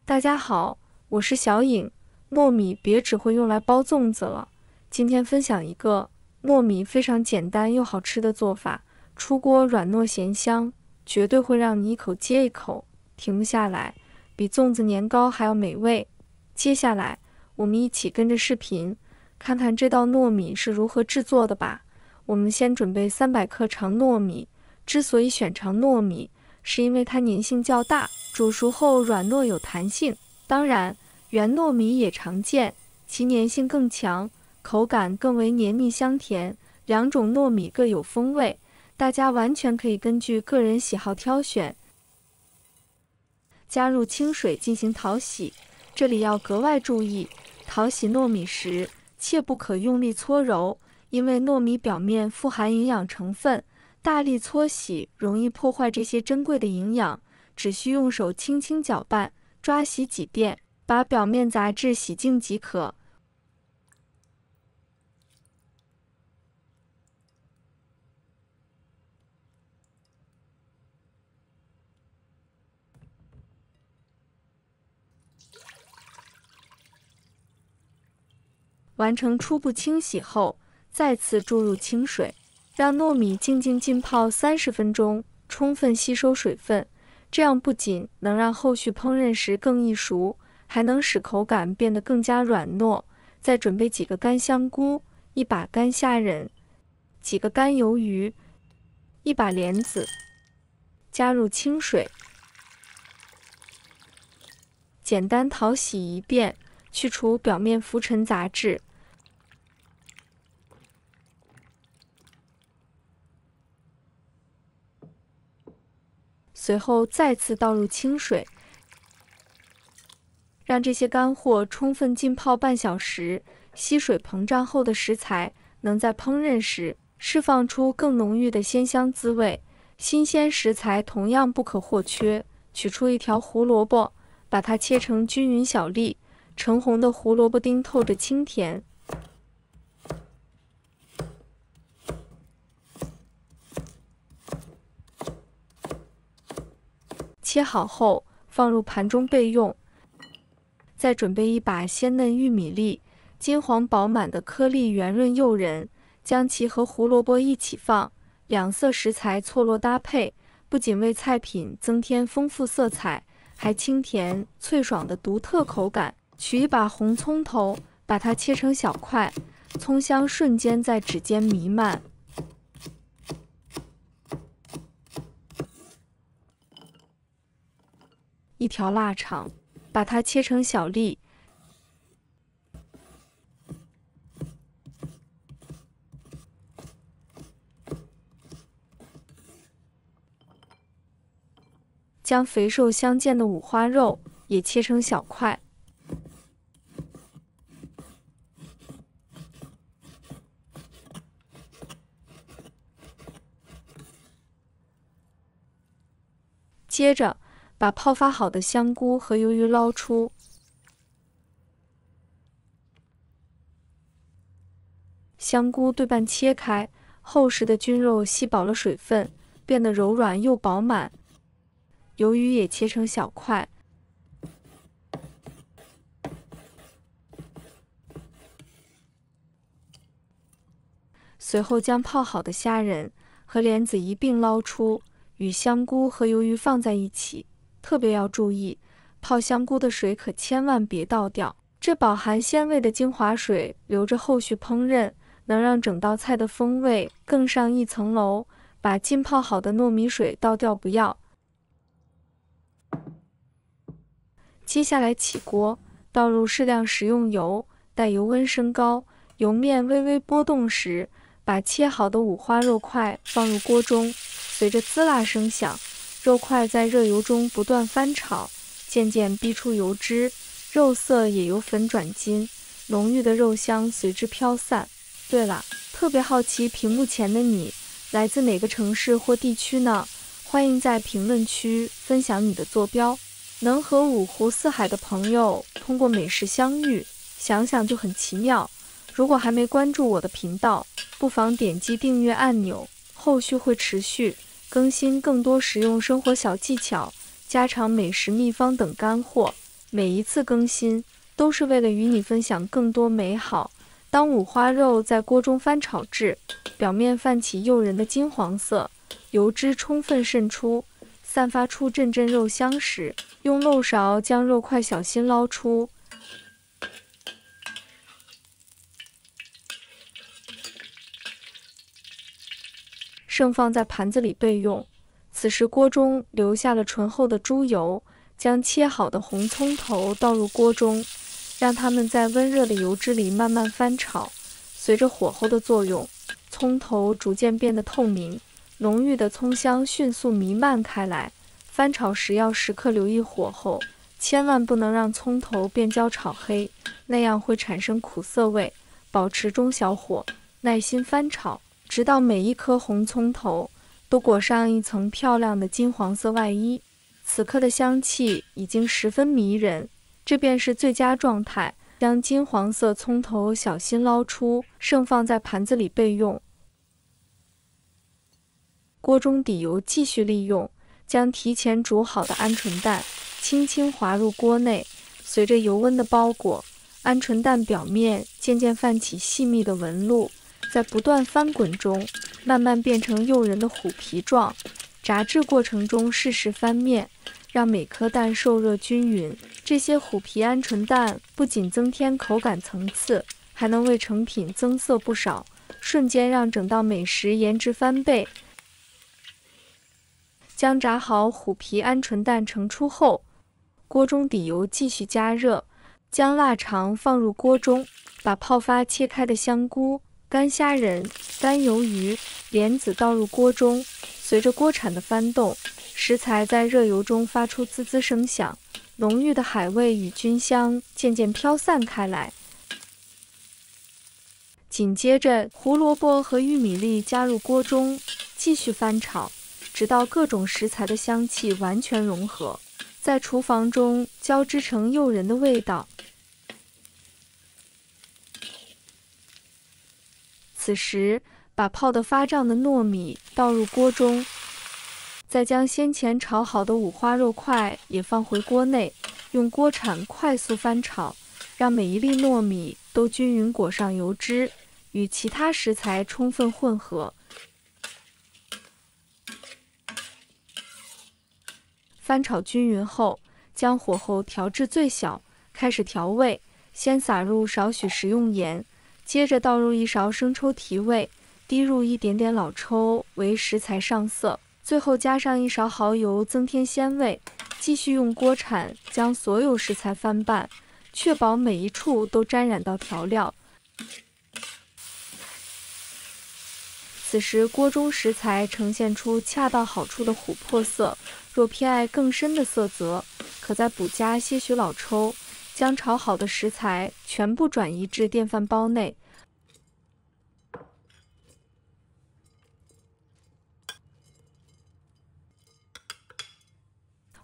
大家好，我是小颖。糯米别只会用来包粽子了，今天分享一个糯米非常简单又好吃的做法，出锅软糯咸香，绝对会让你一口接一口，停不下来，比粽子年糕还要美味。接下来，我们一起跟着视频，看看这道糯米是如何制作的吧。我们先准备300克长糯米，之所以选长糯米，是因为它粘性较大，煮熟后软糯有弹性。当然，圆糯米也常见，其粘性更强，口感更为黏腻香甜。两种糯米各有风味，大家完全可以根据个人喜好挑选。加入清水进行淘洗，这里要格外注意，淘洗糯米时切不可用力搓揉，因为糯米表面富含营养成分，大力搓洗容易破坏这些珍贵的营养，只需用手轻轻搅拌，抓洗几遍，把表面杂质洗净即可。完成初步清洗后，再次注入清水，让糯米静静浸泡30分钟，充分吸收水分。这样不仅能让后续烹饪时更易熟，还能使口感变得更加软糯。再准备几个干香菇、1把干虾仁、几个干鱿鱼、1把莲子，加入清水，简单淘洗一遍，去除表面浮尘杂质。随后再次倒入清水，让这些干货充分浸泡半小时，吸水膨胀后的食材能在烹饪时释放出更浓郁的鲜香滋味。新鲜食材同样不可或缺，取出1条胡萝卜，把它切成均匀小粒，橙红的胡萝卜丁透着清甜。切好后放入盘中备用。再准备1把鲜嫩玉米粒，金黄饱满的颗粒圆润诱人，将其和胡萝卜一起放，两色食材错落搭配，不仅为菜品增添丰富色彩，还清甜脆爽的独特口感。取1把红葱头，把它切成小块，葱香瞬间在指尖弥漫。1条腊肠，把它切成小粒，将肥瘦相间的五花肉也切成小块。接着把泡发好的香菇和鱿鱼捞出，香菇对半切开，厚实的菌肉吸饱了水分，变得柔软又饱满。鱿鱼也切成小块，随后将泡好的虾仁和莲子一并捞出，与香菇和鱿鱼放在一起。特别要注意，泡香菇的水可千万别倒掉，这饱含鲜味的精华水留着后续烹饪，能让整道菜的风味更上一层楼。把浸泡好的糯米水倒掉不要。接下来起锅，倒入适量食用油，待油温升高，油面微微波动时，把切好的五花肉块放入锅中，随着滋啦声响，肉块在热油中不断翻炒，渐渐逼出油脂，肉色也由粉转金，浓郁的肉香随之飘散。对了，特别好奇屏幕前的你来自哪个城市或地区呢？欢迎在评论区分享你的坐标。能和五湖四海的朋友通过美食相遇，想想就很奇妙。如果还没关注我的频道，不妨点击订阅按钮，后续会持续更新更多实用生活小技巧、家常美食秘方等干货。每一次更新都是为了与你分享更多美好。当五花肉在锅中翻炒至表面泛起诱人的金黄色，油脂充分渗出，散发出阵阵肉香时，用漏勺将肉块小心捞出，盛放在盘子里备用。此时锅中留下了醇厚的猪油，将切好的红葱头倒入锅中，让它们在温热的油脂里慢慢翻炒。随着火候的作用，葱头逐渐变得透明，浓郁的葱香迅速弥漫开来。翻炒时要时刻留意火候，千万不能让葱头变焦炒黑，那样会产生苦涩味。保持中小火，耐心翻炒，直到每一颗红葱头都裹上一层漂亮的金黄色外衣。此刻的香气已经十分迷人，这便是最佳状态。将金黄色葱头小心捞出，盛放在盘子里备用。锅中底油继续利用，将提前煮好的鹌鹑蛋轻轻滑入锅内，随着油温的包裹，鹌鹑蛋表面渐渐泛起细密的纹路，在不断翻滚中慢慢变成诱人的虎皮状。炸制过程中适时翻面，让每颗蛋受热均匀。这些虎皮鹌鹑蛋不仅增添口感层次，还能为成品增色不少，瞬间让整道美食颜值翻倍。将炸好虎皮鹌鹑蛋盛出后，锅中底油继续加热，将腊肠放入锅中，把泡发切开的香菇、干虾仁、干鱿鱼、莲子倒入锅中，随着锅铲的翻动，食材在热油中发出滋滋声响，浓郁的海味与菌香渐渐飘散开来。紧接着，胡萝卜和玉米粒加入锅中，继续翻炒，直到各种食材的香气完全融合，在厨房中交织成诱人的味道。此时，把泡得发胀的糯米倒入锅中，再将先前炒好的五花肉块也放回锅内，用锅铲快速翻炒，让每一粒糯米都均匀裹上油脂，与其他食材充分混合。翻炒均匀后，将火候调至最小，开始调味。先撒入少许食用盐，接着倒入1勺生抽提味，滴入一点点老抽为食材上色，最后加上1勺蚝油增添鲜味。继续用锅铲将所有食材翻拌，确保每一处都沾染到调料。此时锅中食材呈现出恰到好处的琥珀色，若偏爱更深的色泽，可再补加些许老抽。将炒好的食材全部转移至电饭煲内，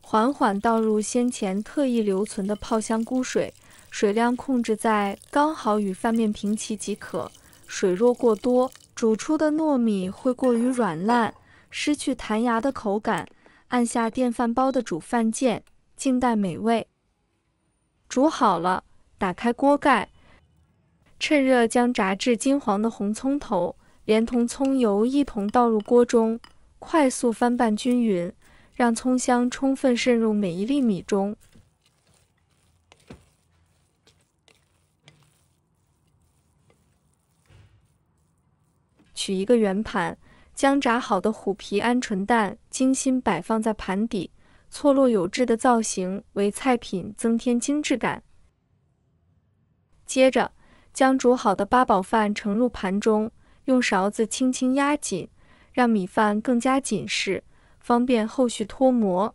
缓缓倒入先前特意留存的泡香菇水，水量控制在刚好与饭面平齐即可。水若过多，煮出的糯米会过于软烂，失去弹牙的口感。按下电饭煲的煮饭键，静待美味。煮好了，打开锅盖，趁热将炸至金黄的红葱头连同葱油一同倒入锅中，快速翻拌均匀，让葱香充分渗入每一粒米中。取一个圆盘，将炸好的虎皮鹌鹑蛋精心摆放在盘底，错落有致的造型为菜品增添精致感。接着，将煮好的八宝饭盛入盘中，用勺子轻轻压紧，让米饭更加紧实，方便后续脱模。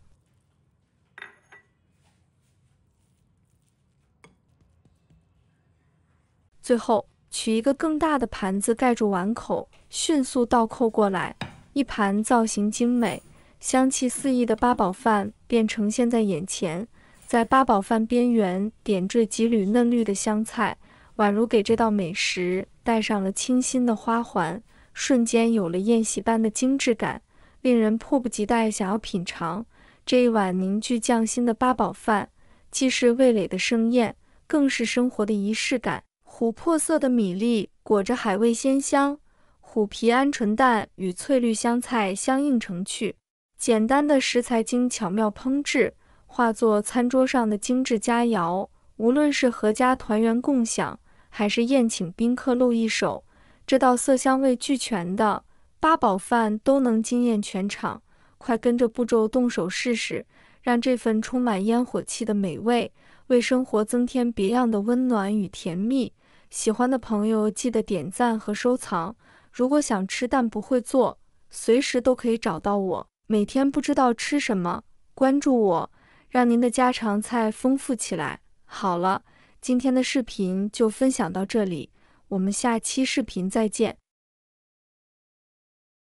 最后，取一个更大的盘子盖住碗口，迅速倒扣过来，一盘造型精美、香气四溢的八宝饭便呈现在眼前。在八宝饭边缘点缀几缕嫩绿的香菜，宛如给这道美食戴上了清新的花环，瞬间有了宴席般的精致感，令人迫不及待想要品尝。这一碗凝聚匠心的八宝饭，既是味蕾的盛宴，更是生活的仪式感。琥珀色的米粒裹着海味鲜香，虎皮鹌鹑蛋与翠绿香菜相映成趣。简单的食材经巧妙烹制，化作餐桌上的精致佳肴。无论是合家团圆共享，还是宴请宾客露一手，这道色香味俱全的八宝饭都能惊艳全场。快跟着步骤动手试试，让这份充满烟火气的美味为生活增添别样的温暖与甜蜜。喜欢的朋友记得点赞和收藏。如果想吃但不会做，随时都可以找到我。每天不知道吃什么，关注我，让您的家常菜丰富起来。好了，今天的视频就分享到这里，我们下期视频再见。